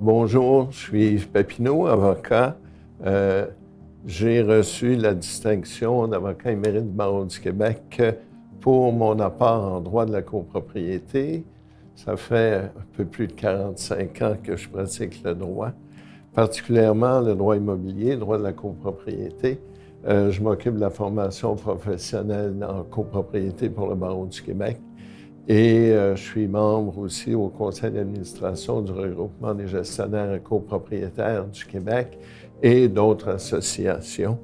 Bonjour, je suis Yves Papineau, avocat. J'ai reçu la distinction d'avocat émérite du barreau du Québec pour mon apport en droit de la copropriété. Ça fait un peu plus de 45 ans que je pratique le droit, particulièrement le droit immobilier, le droit de la copropriété. Je m'occupe de la formation professionnelle en copropriété pour le barreau du Québec. Et je suis membre aussi au conseil d'administration du regroupement des gestionnaires et copropriétaires du Québec et d'autres associations.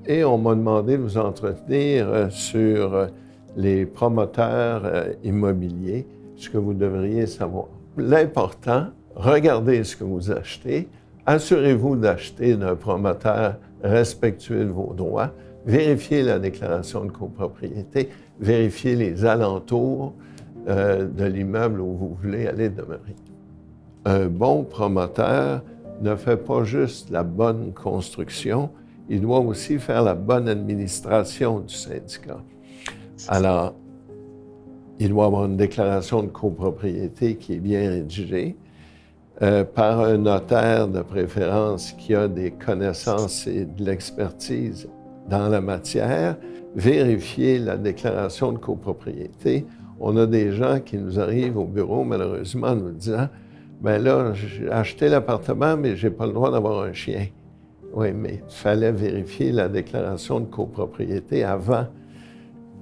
Et on m'a demandé de vous entretenir sur les promoteurs immobiliers, ce que vous devriez savoir. L'important, regardez ce que vous achetez, assurez-vous d'acheter d'un promoteur respectueux de vos droits, vérifiez la déclaration de copropriété, vérifiez les alentours de l'immeuble où vous voulez aller demeurer. Un bon promoteur ne fait pas juste la bonne construction, il doit aussi faire la bonne administration du syndicat. Alors, il doit avoir une déclaration de copropriété qui est bien rédigée par un notaire de préférence qui a des connaissances et de l'expertise dans la matière, vérifier la déclaration de copropriété. On a des gens qui nous arrivent au bureau, malheureusement, nous disant « Bien là, j'ai acheté l'appartement, mais je n'ai pas le droit d'avoir un chien. » Oui, mais il fallait vérifier la déclaration de copropriété avant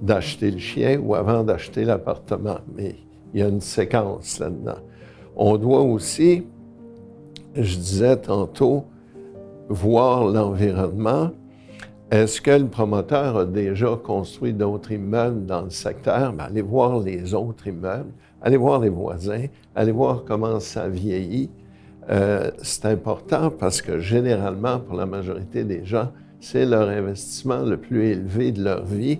d'acheter le chien ou avant d'acheter l'appartement. Mais il y a une séquence là-dedans. On doit aussi, je disais tantôt, voir l'environnement. Est-ce que le promoteur a déjà construit d'autres immeubles dans le secteur? Bien, allez voir les autres immeubles, allez voir les voisins, allez voir comment ça vieillit. C'est important parce que généralement, pour la majorité des gens, c'est leur investissement le plus élevé de leur vie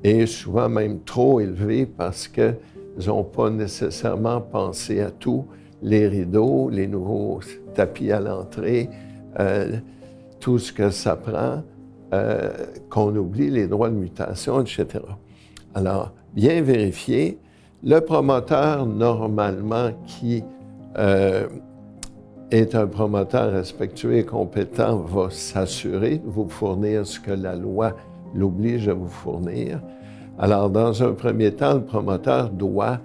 et souvent même trop élevé parce qu'ils n'ont pas nécessairement pensé à tout, les rideaux, les nouveaux tapis à l'entrée, tout ce que ça prend. Qu'on oublie les droits de mutation, etc. Alors, bien vérifier. Le promoteur, normalement, qui est un promoteur respectueux et compétent, va s'assurer de vous fournir ce que la loi l'oblige à vous fournir. Alors, dans un premier temps, le promoteur doit,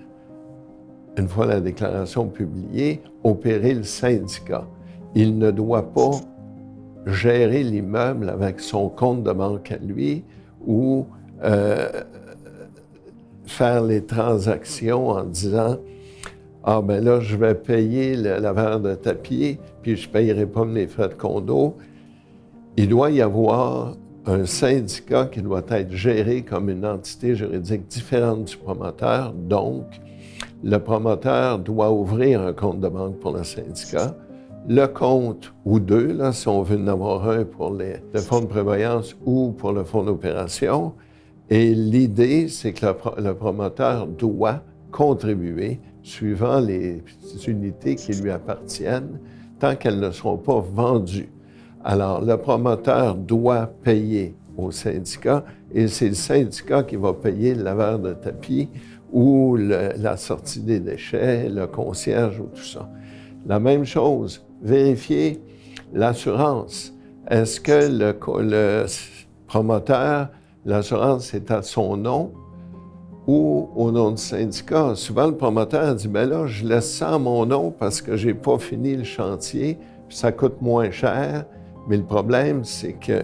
une fois la déclaration publiée, opérer le syndicat. Il ne doit pas gérer l'immeuble avec son compte de banque à lui ou faire les transactions en disant « Ah, ben là, je vais payer le laveur de tapis, puis je ne payerai pas mes frais de condo. » Il doit y avoir un syndicat qui doit être géré comme une entité juridique différente du promoteur. Donc, le promoteur doit ouvrir un compte de banque pour le syndicat. Le compte, ou deux, là, si on veut en avoir un pour le fonds de prévoyance ou pour le fonds d'opération. Et l'idée, c'est que le promoteur doit contribuer suivant les unités qui lui appartiennent tant qu'elles ne seront pas vendues. Alors, le promoteur doit payer au syndicat et c'est le syndicat qui va payer le laveur de tapis ou la sortie des déchets, le concierge ou tout ça. La même chose, vérifier l'assurance. Est-ce que le promoteur, l'assurance est à son nom ou au nom du syndicat? Souvent, le promoteur dit, bien là, je laisse ça à mon nom parce que je n'ai pas fini le chantier, puis ça coûte moins cher. Mais le problème, c'est que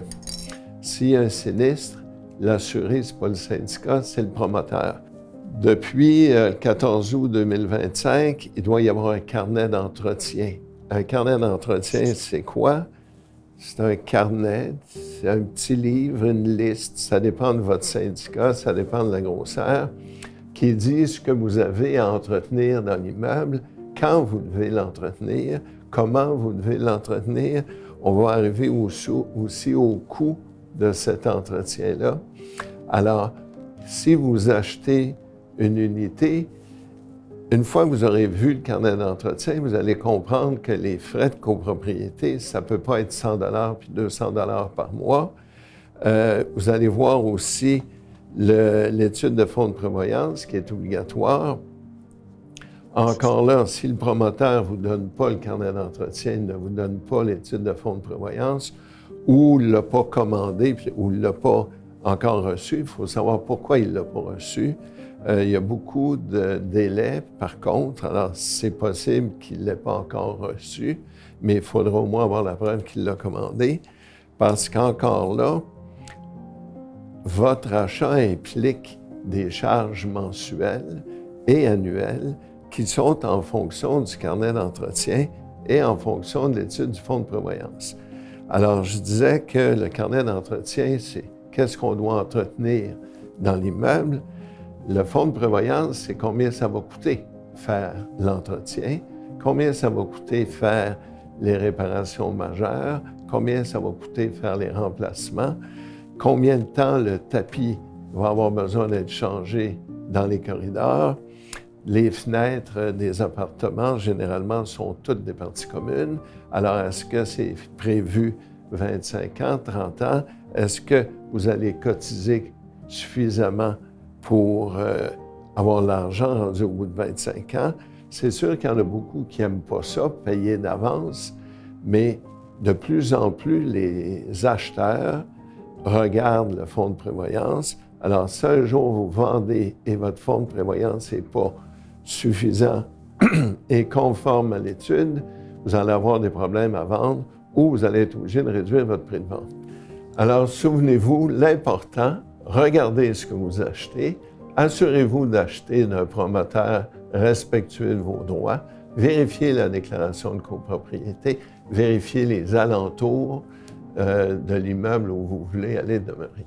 s'il y a un sinistre, l'assuré, ce n'est pas le syndicat, c'est le promoteur. Depuis le 14 août 2025, il doit y avoir un carnet d'entretien. Un carnet d'entretien, c'est quoi? C'est un carnet, c'est un petit livre, une liste, ça dépend de votre syndicat, ça dépend de la grosseur, qui dit ce que vous avez à entretenir dans l'immeuble, quand vous devez l'entretenir, comment vous devez l'entretenir. On va arriver aussi au coût de cet entretien-là. Alors, si vous achetez une unité, une fois que vous aurez vu le carnet d'entretien, vous allez comprendre que les frais de copropriété, ça ne peut pas être 100 $ puis 200 $ par mois. Vous allez voir aussi l'étude de fonds de prévoyance qui est obligatoire. Encore là, si le promoteur ne vous donne pas le carnet d'entretien, ne vous donne pas l'étude de fonds de prévoyance, ou ne l'a pas commandé, ou ne l'a pas encore reçu, il faut savoir pourquoi il ne l'a pas reçu. Il y a beaucoup de délais, par contre, alors c'est possible qu'il ne l'ait pas encore reçu, mais il faudra au moins avoir la preuve qu'il l'a commandé, parce qu'encore là, votre achat implique des charges mensuelles et annuelles qui sont en fonction du carnet d'entretien et en fonction de l'étude du fonds de prévoyance. Alors, je disais que le carnet d'entretien, c'est qu'est-ce qu'on doit entretenir dans l'immeuble. Le fonds de prévoyance, c'est combien ça va coûter faire l'entretien, combien ça va coûter faire les réparations majeures, combien ça va coûter faire les remplacements, combien de temps le tapis va avoir besoin d'être changé dans les corridors. Les fenêtres des appartements, généralement, sont toutes des parties communes. Alors, est-ce que c'est prévu 25 ans, 30 ans? Est-ce que vous allez cotiser suffisamment pour avoir l'argent rendu au bout de 25 ans? C'est sûr qu'il y en a beaucoup qui n'aiment pas ça, payer d'avance, mais de plus en plus, les acheteurs regardent le fonds de prévoyance. Alors, si un jour vous vendez et votre fonds de prévoyance n'est pas suffisant et conforme à l'étude, vous allez avoir des problèmes à vendre ou vous allez être obligé de réduire votre prix de vente. Alors, souvenez-vous, l'important, regardez ce que vous achetez, assurez-vous d'acheter d'un promoteur respectueux de vos droits, vérifiez la déclaration de copropriété, vérifiez les alentours de l'immeuble où vous voulez aller demeurer.